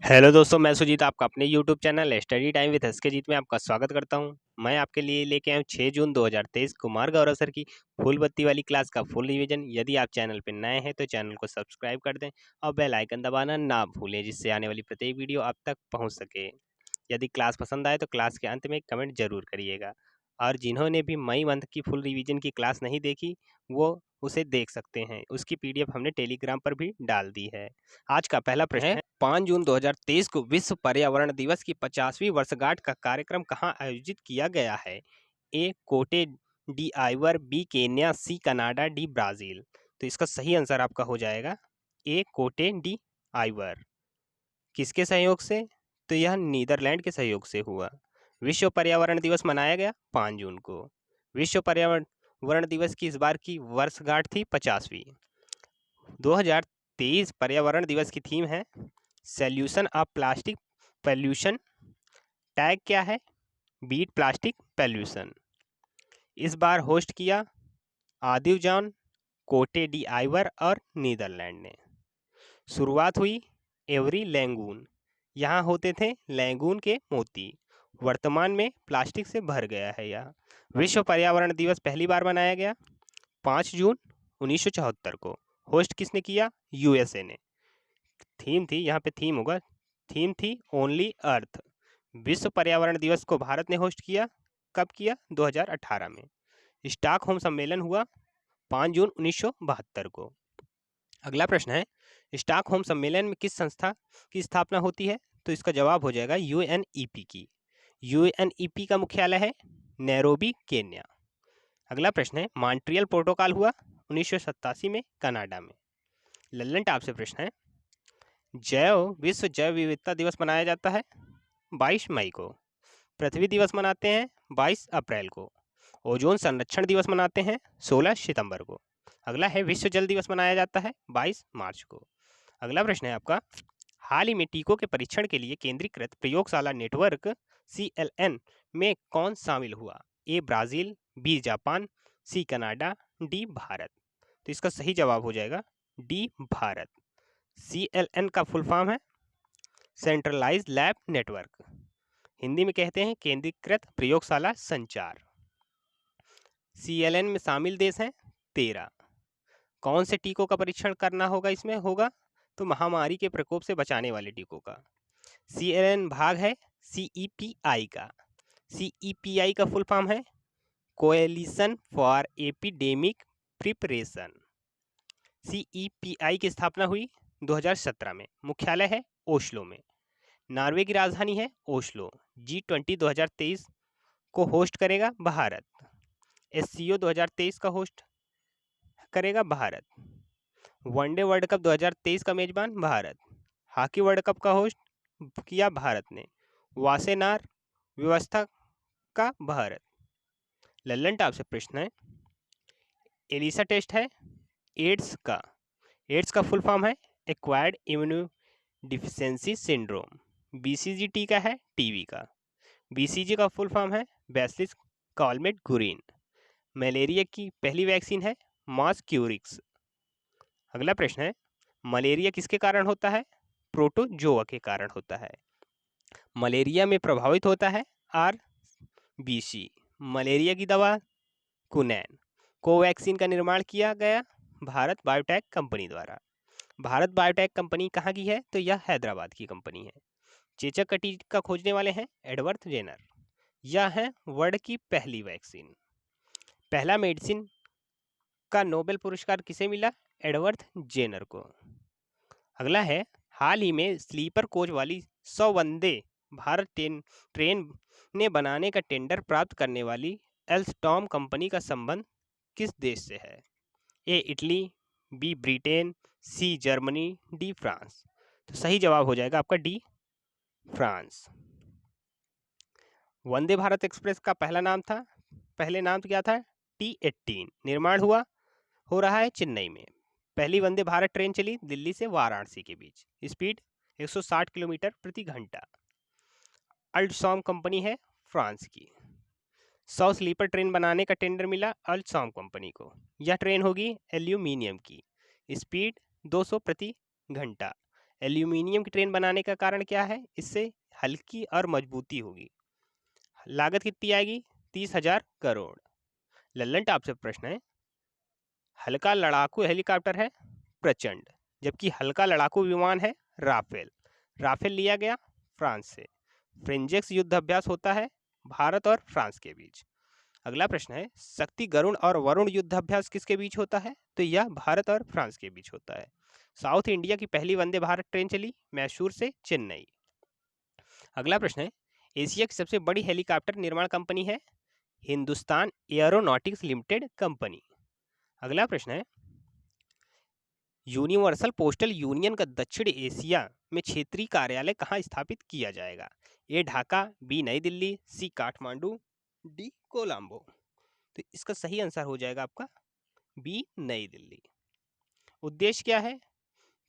Hello दोस्तों, मैं सुजीत आपका अपने YouTube channel study time with SK Jeet में आपका स्वागत करता हूं। मैं आपके लिए लेके आया हूं 6 जून 2023 कुमार गौरव सर की फूल बत्ती वाली क्लास का फुल रिवीजन। यदि आप चैनल पर नए हैं तो चैनल को सब्सक्राइब कर दें और बेल आइकन दबाना ना भूलें, जिससे आने वाली प्रत्येक वीडियो आप तक पहुँच सके। यदि क्लास पसंद आए तो क्लास के अंत में कमेंट जरूर करिएगा। और जिन्होंने भी मई मंथ की फुल रिवीजन की क्लास नहीं देखी, वो उसे देख सकते हैं। उसकी पीडीएफ हमने टेलीग्राम पर भी डाल दी है। आज का पहला प्रश्न है, 5 जून 2023 को विश्व पर्यावरण दिवस की 50वीं वर्षगांठ का कार्यक्रम कहाँ आयोजित किया गया है? A Cote d'Ivoire, B Kenya, C Canada, D Brazil. तो इसका सही आंसर आपका हो जाएगा ए कोटे डी आइवर। किसके सहयोग से? तो यह नीदरलैंड के सहयोग से हुआ। विश्व पर्यावरण दिवस मनाया गया 5 जून को। विश्व पर्यावरण दिवस की इस बार की वर्षगांठ थी 50वीं। 2023 पर्यावरण दिवस की थीम है solution of plastic pollution. Tag क्या है? Beat plastic pollution. इस बार होस्ट किया Abidjan, Cote d'Ivoire और नीदरलैंड ने। शुरुआत हुई एवरी लैंगून, यहाँ होते थे लैंगून के मोती। वर्तमान में प्लास्टिक से भर गया है यह। विश्व पर्यावरण दिवस पहली बार मनाया गया 5 जून 1974 को। होस्ट किसने किया? यूएसए ने। थीम थी, यहाँ पे थीम होगा, थीम थी ओनली अर्थ। विश्व पर्यावरण दिवस को भारत ने होस्ट किया। कब किया? 2018 में। स्टॉकहोम सम्मेलन हुआ 5 जून 1972 को। अगला प्रश्न है, स्टॉकहोम सम्मेलन में किस संस्था की स्थापना होती है? तो इसका जवाब हो जाएगा यूएनईपी की। यूएनईपी का मुख्यालय है नैरोबी, केन्या। अगला प्रश्न है, मॉन्ट्रियल प्रोटोकॉल हुआ 1987 में कनाडा में। लल्लन टॉप से प्रश्न है, विश्व जैव विविधता दिवस मनाया जाता है 22 मई को। पृथ्वी दिवस मनाते हैं 22 अप्रैल को। ओजोन संरक्षण दिवस मनाते हैं 16 सितंबर को। अगला है, विश्व जल दिवस मनाया जाता है 22 मार्च को। अगला प्रश्न है आपका, हाल ही में टीकों के परीक्षण के लिए केंद्रीकृत प्रयोगशाला नेटवर्क CLN में कौन शामिल हुआ? A Brazil, B Japan, C Canada, D Bharat. तो इसका सही जवाब हो जाएगा डी भारत। CLN का फुल फॉर्म है सेंट्रलाइज्ड लैब नेटवर्क। हिंदी में कहते हैं केंद्रीकृत प्रयोगशाला संचार। CLN में शामिल देश हैं 13। कौन से टीकों का परीक्षण करना होगा? इसमें होगा तो महामारी के प्रकोप से बचाने वाले टीकों का। CLN भाग है CEPI का। CEPI का फुल फॉर्म है coalition for epidemic preparation. CEPI की स्थापना हुई 2017 में। मुख्यालय है ओस्लो में। नॉर्वे की राजधानी है ओस्लो। G20 2023 को होस्ट करेगा भारत। SCO 2023 का होस्ट करेगा भारत। वनडे वर्ल्ड कप 2023 का मेजबान भारत। हॉकी वर्ल्ड कप का होस्ट किया भारत ने। वासेनार व्यवस्था का भारत। लल्लन टॉप से प्रश्न है, एलिसा टेस्ट है एड्स का। एड्स का फुल फॉर्म है acquired immuno deficiency syndrome. BCG टीका है टीबी का। BCG का फुल फॉर्म है बैसिलस कॉलमेट गुरिन। मलेरिया की पहली वैक्सीन है मॉस्क्यूरिक्स। अगला प्रश्न है, मलेरिया किसके कारण होता है? प्रोटोजोआ के कारण होता है। मलेरिया में प्रभावित होता है RBC। मलेरिया की दवा कुनैन। कोवैक्सीन का निर्माण किया गया भारत बायोटेक कंपनी द्वारा। भारत बायोटेक कंपनी कहाँ की है? तो यह हैदराबाद की कंपनी है। चेचक का टीका खोजने वाले हैं एडवर्ड जेनर। यह है वर्ल्ड की पहली वैक्सीन। पहला मेडिसिन का नोबेल पुरस्कार किसे मिला? एडवर्ड जेनर को। अगला है, हाल ही में स्लीपर कोच वाली 100 वंदे भारत ट्रेन ने बनाने का टेंडर प्राप्त करने वाली एल्स्टॉम कंपनी का संबंध किस देश से है? A Italy, B Britain, C Germany, D France. तो सही जवाब हो जाएगा आपका D France. Vande Bharat Express का पहले नाम क्या था? T18। निर्माण हो रहा है चेन्नई में। पहली वंदे भारत ट्रेन चली दिल्ली से वाराणसी के बीच। स्पीड 160 किलोमीटर प्रति घंटा। अल्ट्सॉम कंपनी है फ्रांस की। 100 स्लीपर ट्रेन बनाने का टेंडर मिला अल्ट्सॉम कंपनी को। यह ट्रेन होगी एल्यूमिनियम की। स्पीड 200 प्रति घंटा। एल्यूमिनियम की ट्रेन बनाने का कारण क्या है? इससे हल्की और मजबूती होगी। लागत कितनी आएगी? 30,000 करोड़। लल्लन टॉप से प्रश्न है, हल्का लड़ाकू हेलीकॉप्टर है प्रचंड, जबकि हल्का लड़ाकू विमान है राफेल। राफेल लिया गया फ्रांस से। फ्रेंजेक्स युद्ध अभ्यास होता है भारत और फ्रांस के बीच। अगला प्रश्न है, शक्ति गरुण और वरुण युद्ध अभ्यास किसके बीच होता है? तो यह भारत और फ्रांस के बीच होता है। साउथ इंडिया की पहली वंदे भारत ट्रेन चली मैसूर से चेन्नई। अगला प्रश्न है, एशिया की सबसे बड़ी हेलीकॉप्टर निर्माण कंपनी है हिंदुस्तान एयरोनॉटिक्स लिमिटेड कंपनी। अगला प्रश्न है, यूनिवर्सल पोस्टल यूनियन का दक्षिण एशिया में क्षेत्रीय कार्यालय कहाँ स्थापित किया जाएगा? ए ढाका, बी नई दिल्ली, सी काठमांडू, डी कोलंबो। तो इसका सही आंसर हो जाएगा आपका बी नई दिल्ली। उद्देश्य क्या है?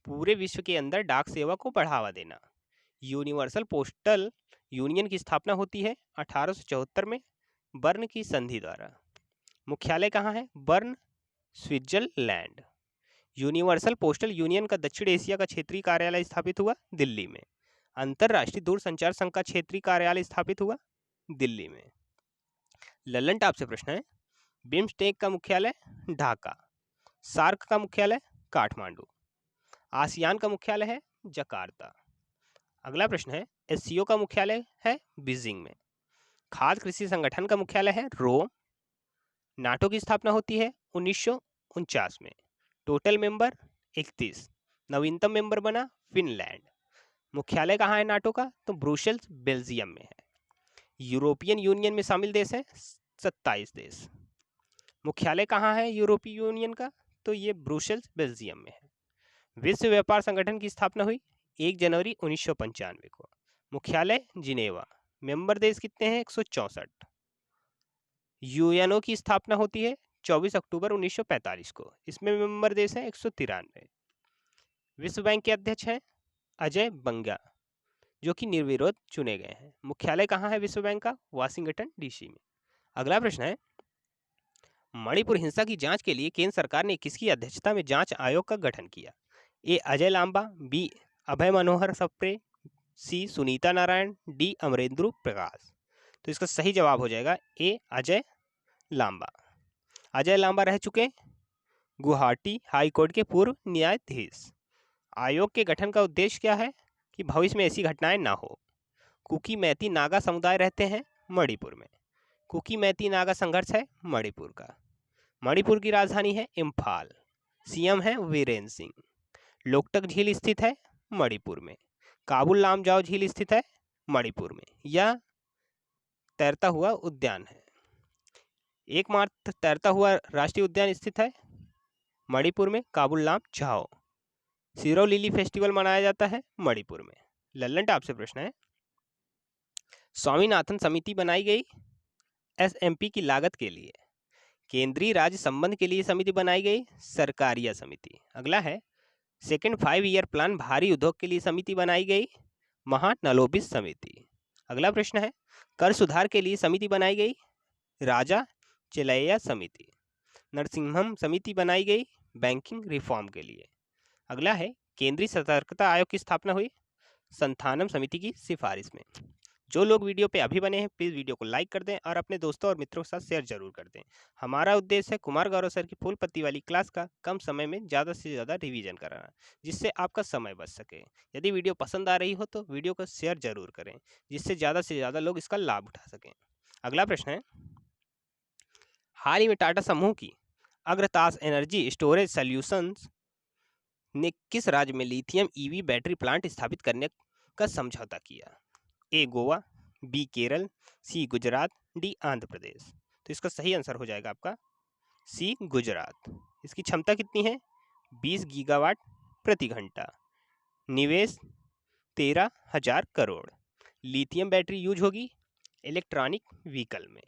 पूरे विश्व के अंदर डाक सेवा को बढ़ावा देना। यूनिवर्सल पोस्टल यूनियन की स्थापना होती है 1874 में बर्न की संधि द्वारा। मुख्यालय कहाँ है? Burn, Switzerland. Universal postal union का दक्षिण एशिया का क्षेत्रीय कार्यालय स्थापित हुआ दिल्ली में। अंतरराष्ट्रीय दूरसंचार संघ का क्षेत्रीय कार्यालय स्थापित हुआ दिल्ली में। लल्लन टॉप से प्रश्न है, बिम्स्टेक का मुख्यालय ढाका, सार्क का मुख्यालय काठमांडू, आसियान का मुख्यालय है जकार्ता। अगला प्रश्न है, एससीओ का मुख्यालय है बीजिंग में। खाद्य कृषि संगठन का मुख्यालय है रोम। नाटो की स्थापना होती है 1949 में। Total member 31। नवीनतम मेंबर बना फिनलैंड। मुख्यालय कहाँ है नाटो का? तो ब्रुसेल्स बेल्जियम में है। यूरोपियन यूनियन में शामिल देश हैं 27 देश। मुख्यालय कहाँ है यूरोपीय यूनियन का? तो ये ब्रुसेल्स बेल्जियम में है। विश्व व्यापार संगठन की स्थापना हुई 1 जनवरी 1995 को। मुख्यालय जिनेवा। मेंबर देश कितने हैं? 164। यूएनओ की स्थापना होती है 24 अक्टूबर 1945 को। इसमें मेंबर देश हैं 193। विश्व बैंक के अध्यक्ष हैं अजय बंगा, जो कि निर्विरोध चुने गए हैं। मुख्यालय कहाँ है विश्व बैंक का? वाशिंगटन डीसी में। अगला प्रश्न है, मणिपुर हिंसा की जांच के लिए केंद्र सरकार ने किसकी अध्यक्षता में जांच आयोग का गठन किया? ए अजय लांबा, बी अभय मनोहर सप्रे, सी सुनीता नारायण, डी अमरेंद्र प्रकाश। तो इसका सही जवाब हो जाएगा ए अजय लांबा। अजय लांबा रह चुके गुवाहाटी हाई कोर्ट के पूर्व न्यायाधीश। आयोग के गठन का उद्देश्य क्या है? कि भविष्य में ऐसी घटनाएं ना हो। कुकी मैती नागा समुदाय रहते हैं मणिपुर में। कुकी मैती नागा संघर्ष है मणिपुर का। मणिपुर की राजधानी है इम्फाल। सीएम है वीरेंद्र सिंह। लोकटक झील स्थित है मणिपुर में। काबुल लामजाओ झील स्थित है मणिपुर में। यह तैरता हुआ उद्यान है। एकमात्र तैरता हुआ राष्ट्रीय उद्यान स्थित है मणिपुर में, काबुल लामजाओ। सिरो लिली फेस्टिवल मनाया जाता है मणिपुर में। लल्लन टॉप से प्रश्न है, स्वामीनाथन समिति बनाई गई एसएमपी की लागत के लिए। केंद्रीय राज्य संबंध के लिए समिति बनाई गई सरकारिया समिति। अगला है, सेकेंड 5 ईयर प्लान भारी उद्योग के लिए समिति बनाई गई महानलोबिस समिति। अगला प्रश्न है, कर सुधार के लिए समिति बनाई गई राजा चेलैया समिति। नरसिम्हम समिति बनाई गई बैंकिंग रिफॉर्म के लिए। अगला है, केंद्रीय सतर्कता आयोग की स्थापना हुई संथानम समिति की सिफारिश में। जो लोग वीडियो पे अभी बने हैं प्लीज़ वीडियो को लाइक कर दें और अपने दोस्तों और मित्रों के साथ शेयर जरूर कर दें। हमारा उद्देश्य है कुमार गौरव सर की फुल पत्ती वाली क्लास का कम समय में ज़्यादा से ज़्यादा रिवीजन कराना, जिससे आपका समय बच सके। यदि वीडियो पसंद आ रही हो तो वीडियो को शेयर जरूर करें, जिससे ज़्यादा से ज़्यादा लोग इसका लाभ उठा सकें। अगला प्रश्न है, हाल ही में टाटा समूह की अग्रतास एनर्जी स्टोरेज सॉल्यूशंस ने किस राज्य में लिथियम ईवी बैटरी प्लांट स्थापित करने का समझौता किया? ए गोवा, बी केरल, सी गुजरात, डी आंध्र प्रदेश। तो इसका सही आंसर हो जाएगा आपका सी गुजरात। इसकी क्षमता कितनी है? 20 गीगावाट प्रति घंटा। निवेश 13,000 करोड़। लिथियम बैटरी यूज होगी इलेक्ट्रॉनिक व्हीकल में।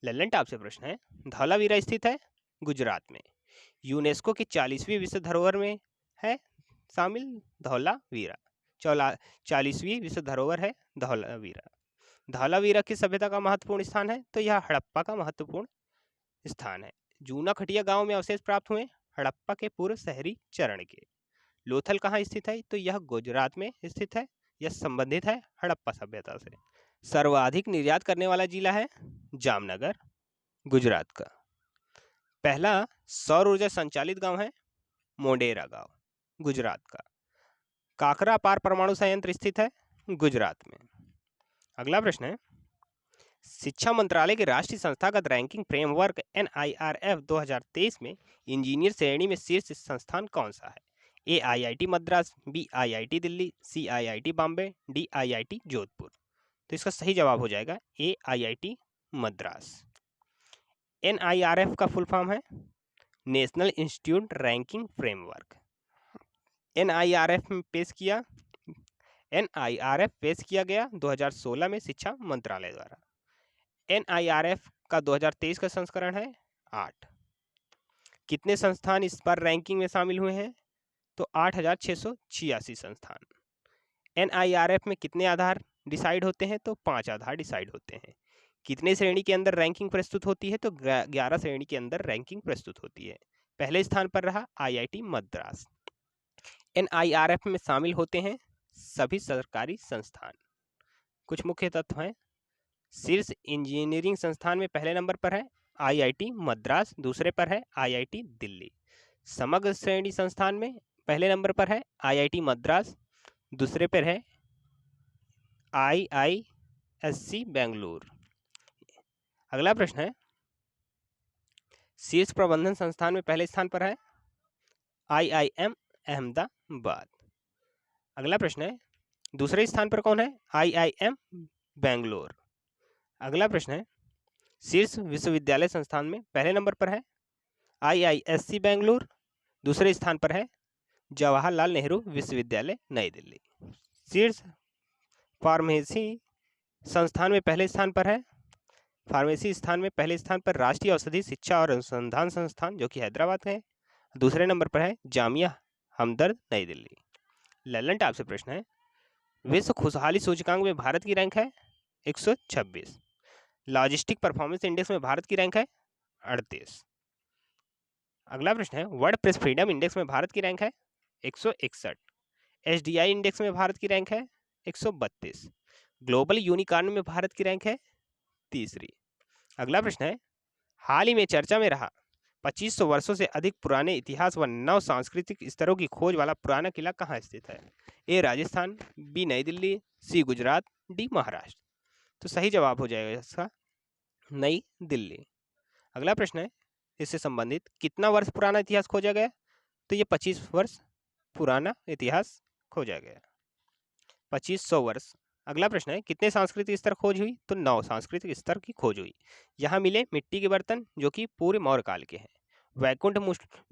लल्लन टॉप से प्रश्न है, धौलावीरा स्थित है गुजरात में। यूनेस्को की 40वीं विश्व धरोहर में है शामिल धौलावीरा। 40वीं विश्व धरोहर है धौलावीरा। धौलावीरा की सभ्यता का महत्वपूर्ण स्थान है? तो यह हड़प्पा का महत्वपूर्ण स्थान है। जूना खटिया गांव में अवशेष प्राप्त हुए हड़प्पा के पूर्व शहरी चरण के। लोथल कहाँ स्थित है? तो यह गुजरात में स्थित है। यह संबंधित है हड़प्पा सभ्यता से। सर्वाधिक निर्यात करने वाला जिला है जामनगर, गुजरात का। पहला सौर ऊर्जा संचालित गांव है मोढेरा गांव, गुजरात का। काकरापार परमाणु संयंत्र स्थित है गुजरात में। अगला प्रश्न है, शिक्षा मंत्रालय के राष्ट्रीय संस्थागत रैंकिंग फ्रेमवर्क NIRF 2023 में इंजीनियर श्रेणी में शीर्ष संस्थान कौन सा है? A IIT Madras, B IIT Delhi, C IIT Bombay, D IIT Jodhpur. तो इसका सही जवाब हो जाएगा A IIT मद्रास। NIRF का फुल फॉर्म है national institute ranking framework. NIRF पेश किया गया 2016 में शिक्षा मंत्रालय द्वारा। NIRF का 2023 का संस्करण है 8। कितने संस्थान इस बार रैंकिंग में शामिल हुए हैं? तो 8,686 संस्थान। NIRF में कितने आधार डिसाइड होते हैं? तो 5 आधार डिसाइड होते हैं। कितने श्रेणी के अंदर रैंकिंग प्रस्तुत होती है? तो 11 श्रेणी के अंदर रैंकिंग प्रस्तुत होती है। पहले स्थान पर रहा IIT मद्रास। NIRF में शामिल होते हैं सभी सरकारी संस्थान। कुछ मुख्य तत्व हैं। शीर्ष इंजीनियरिंग संस्थान में पहले नंबर पर है IIT मद्रास, दूसरे पर है IIT दिल्ली। समग्र श्रेणी संस्थान में पहले नंबर पर है IIT मद्रास, दूसरे पर है IISc बेंगलुरु। अगला प्रश्न है, शीर्ष प्रबंधन संस्थान में पहले स्थान पर है IIM अहमदाबाद। अगला प्रश्न है, दूसरे स्थान पर कौन है? IIM बेंगलुरु। अगला प्रश्न है, शीर्ष विश्वविद्यालय संस्थान में पहले नंबर पर है IISc बेंगलुरु, दूसरे स्थान पर है जवाहरलाल नेहरू विश्वविद्यालय नई दिल्ली। शीर्ष फार्मेसी संस्थान में पहले स्थान पर है पहले स्थान पर राष्ट्रीय औषधि शिक्षा और अनुसंधान संस्थान जो कि हैदराबाद है, दूसरे नंबर पर है जामिया हमदर्द नई दिल्ली। ललन टॉप से प्रश्न है, विश्व खुशहाली सूचकांक में भारत की रैंक है 126। लॉजिस्टिक परफॉर्मेंस इंडेक्स में भारत की रैंक है 38। अगला प्रश्न है, वर्ल्ड प्रेस फ्रीडम इंडेक्स में भारत की रैंक है 161। SDI इंडेक्स में भारत की रैंक है 132। ग्लोबल यूनिकॉर्न में भारत की रैंक है 3री। अगला प्रश्न है, हाल ही में चर्चा में रहा 2500 वर्षों से अधिक पुराने इतिहास व नव सांस्कृतिक स्तरों की खोज वाला पुराना किला कहाँ स्थित है? A राजस्थान, B नई दिल्ली, C गुजरात, D महाराष्ट्र। तो सही जवाब हो जाएगा इसका नई दिल्ली। अगला प्रश्न है, इससे संबंधित कितना वर्ष पुराना इतिहास खोजा गया? तो ये 25 वर्ष पुराना इतिहास खोजा गया, 2500 वर्ष। अगला प्रश्न है, कितने सांस्कृतिक स्तर खोज हुई? तो 9 सांस्कृतिक स्तर की खोज हुई। यहाँ मिले मिट्टी के बर्तन जो कि पूरे मौर्य काल के हैं। वैकुंठ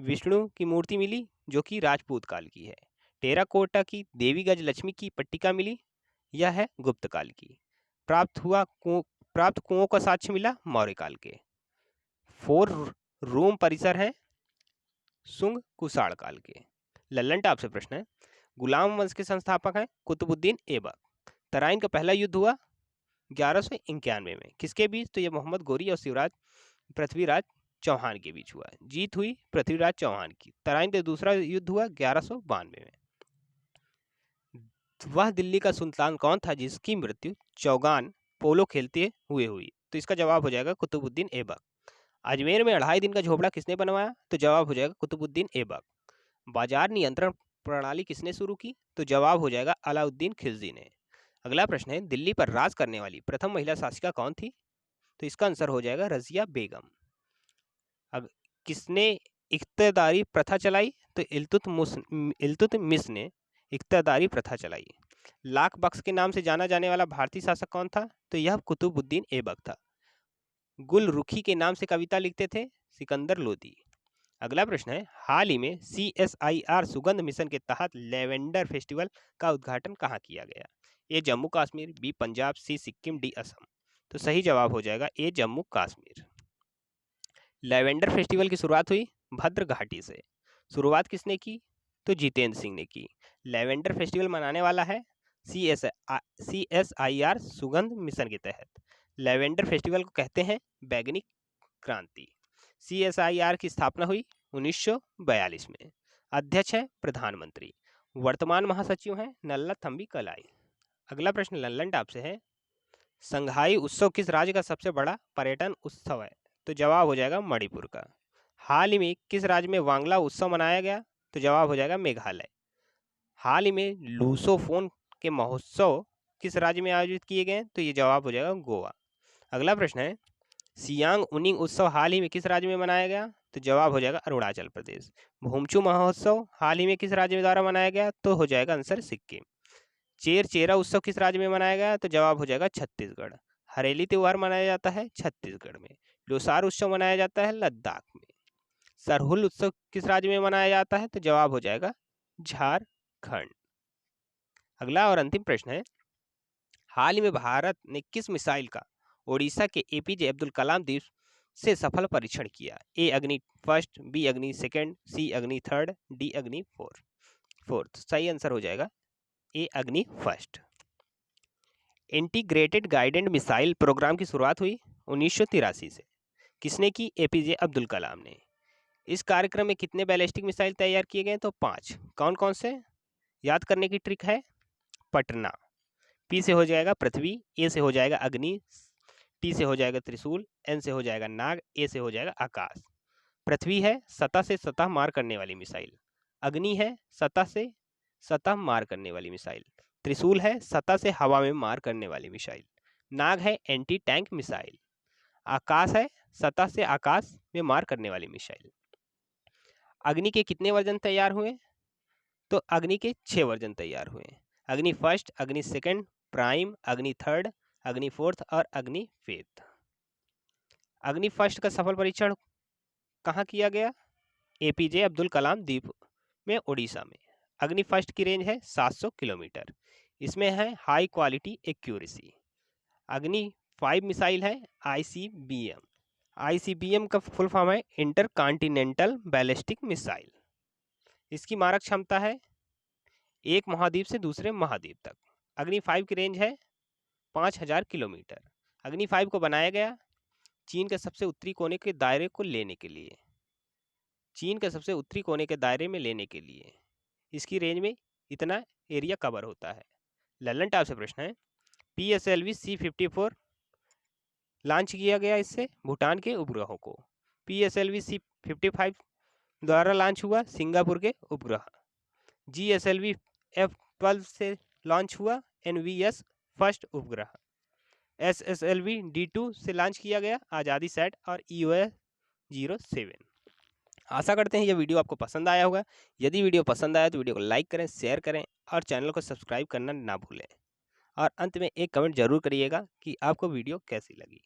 विष्णु की मूर्ति मिली जो कि राजपूत काल की है। टेराकोटा की देवी गज लक्ष्मी की पट्टिका मिली, यह है गुप्त काल की। प्राप्त कुओं का साक्ष्य मिला मौर्य काल के। 4 रूम परिसर हैं सुंग कुषाण काल के। लल्लन टॉप से प्रश्न है, गुलाम वंश के संस्थापक हैं कुतुबुद्दीन ऐबक। तराइन का पहला युद्ध हुआ 1191 में, किसके बीच? तो ये मोहम्मद गोरी और पृथ्वीराज चौहान के बीच हुआ। जीत हुई पृथ्वीराज चौहान की। तराइन का दूसरा युद्ध हुआ 1192 में। वह दिल्ली का सुल्तान कौन था जिसकी मृत्यु चौगान पोलो खेलते हुए हुई? तो इसका जवाब हो जाएगा कुतुबुद्दीन ऐबक। अजमेर में 2.5 दिन का झोपड़ा किसने बनवाया? तो जवाब हो जाएगा कुतुबुद्दीन ऐबक। बाजार नियंत्रण प्रणाली किसने शुरू की? तो जवाब हो जाएगा अलाउद्दीन खिलजी ने। अगला प्रश्न है, दिल्ली पर राज करने वाली प्रथम महिला शासिका कौन थी? तो इसका आंसर हो जाएगा रजिया बेगम। अब किसने इख्तियारी प्रथा चलाई? तो इल्तुतमिश ने इख्तियारी प्रथा चलाई। लाख बख्श के नाम से जाना जाने वाला भारतीय शासक कौन था? तो यह कुतुबुद्दीन ऐबक था। गुल रुखी के नाम से कविता लिखते थे सिकंदर लोदी। अगला प्रश्न है, हाल ही में CSIR सुगंध मिशन के तहत लेवेंडर फेस्टिवल का उद्घाटन कहाँ किया गया? A Jammu Kashmir, B Punjab, C Sikkim, D Assam. तो सही जवाब हो जाएगा A Jammu Kashmir. Lavender festival की शुरुआत हुई भद्र घाटी से। शुरुआत किसने की? तो जितेंद्र सिंह ने की। लेवेंडर फेस्टिवल मनाने वाला है CSIR सुगंध मिशन के तहत। लेवेंडर फेस्टिवल को कहते हैं बैगनी क्रांति। CSIR की स्थापना हुई 1942 में। अध्यक्ष है प्रधानमंत्री। वर्तमान महासचिव हैं नल्लाथम्बी कलाई। अगला प्रश्न लल्लन टॉप से है, संघाई उत्सव किस राज्य का सबसे बड़ा पर्यटन उत्सव है? तो जवाब हो जाएगा मणिपुर का। हाल ही में किस राज्य में वांगला उत्सव मनाया गया? तो जवाब हो जाएगा मेघालय। हाल ही में लूसोफोन के महोत्सव किस राज्य में आयोजित किए गए? तो ये जवाब हो जाएगा गोवा। अगला प्रश्न है, सियांग उनिंग उत्सव हाल ही में किस राज्य में मनाया गया? तो जवाब हो जाएगा अरुणाचल प्रदेश। भूमचू महोत्सव हाल ही में किस राज्य द्वारा मनाया गया? तो हो जाएगा आंसर सिक्किम। चेर चेरा उत्सव किस राज्य में मनाया गया? तो जवाब हो जाएगा छत्तीसगढ़। हरेली त्योहार मनाया जाता है छत्तीसगढ़ में। लोसार उत्सव मनाया जाता है लद्दाख में। सरहुल उत्सव किस राज्य में मनाया जाता है? तो जवाब हो जाएगा झारखंड। अगला और अंतिम प्रश्न है, हाल ही में भारत ने किस मिसाइल का ओडिशा के एपीजे अब्दुल कलाम द्वीप से सफल परीक्षण किया? A Agni first, B Agni second, C Agni third, D Agni fourth. सही आंसर हो जाएगा A Agni first. Integrated guided missile programme की शुरुआत हुई 1983 से। किसने की? एपीजे अब्दुल कलाम ने। इस कार्यक्रम में कितने बैलिस्टिक मिसाइल तैयार किए गए? तो 5। कौन कौन से? याद करने की ट्रिक है, पटना, पी से हो जाएगा पृथ्वी, ए से हो जाएगा अग्नि, टी से हो जाएगा त्रिशूल, एन से हो जाएगा नाग, ए से हो जाएगा आकाश। पृथ्वी है सतह से सतह मार करने वाली मिसाइल, अग्नि है सतह से सतह मार करने वाली मिसाइल, त्रिशूल है सतह से हवा में मार करने वाली मिसाइल, नाग है एंटी टैंक मिसाइल, आकाश है सतह से आकाश में मार करने वाली मिसाइल। अग्नि के कितने वर्जन तैयार हुए? तो अग्नि के 6 वर्जन तैयार हुए। अग्नि फर्स्ट, अग्नि सेकंड, प्राइम, अग्नि थर्ड, अग्नि फोर्थ और अग्नि फिफ्थ। अग्नि फर्स्ट का सफल परीक्षण कहाँ किया गया? एपीजे अब्दुल कलाम द्वीप में उड़ीसा में। अग्नि फर्स्ट की रेंज है 700 किलोमीटर। इसमें है हाई क्वालिटी एक्यूरेसी। अग्नि 5 मिसाइल है आईसीबीएम। आईसीबीएम का फुल फॉर्म है इंटर कॉन्टिनेंटल बैलिस्टिक मिसाइल। इसकी मारक क्षमता है एक महाद्वीप से दूसरे महाद्वीप तक। अग्नि 5 की रेंज है 5000 किलोमीटर। अग्नि 5 को बनाया गया चीन के सबसे उत्तरी कोने के दायरे को लेने के लिए। चीन के सबसे उत्तरी कोने के दायरे में लेने के लिए इसकी रेंज में इतना एरिया कवर होता है। लल्लन टॉप से प्रश्न है, PSLV C-54 लॉन्च किया गया इससे भूटान के उपग्रहों को। PSLV C-55 द्वारा लॉन्च हुआ सिंगापुर के उपग्रह। GSLV F-12 से लॉन्च हुआ NVS फर्स्ट उपग्रह। SSLV D2 से लॉन्च किया गया आज़ादी सैट और EOS 07। आशा करते हैं यह वीडियो आपको पसंद आया होगा। यदि वीडियो पसंद आया तो वीडियो को लाइक करें, शेयर करें और चैनल को सब्सक्राइब करना ना भूलें। और अंत में एक कमेंट जरूर करिएगा कि आपको वीडियो कैसी लगी।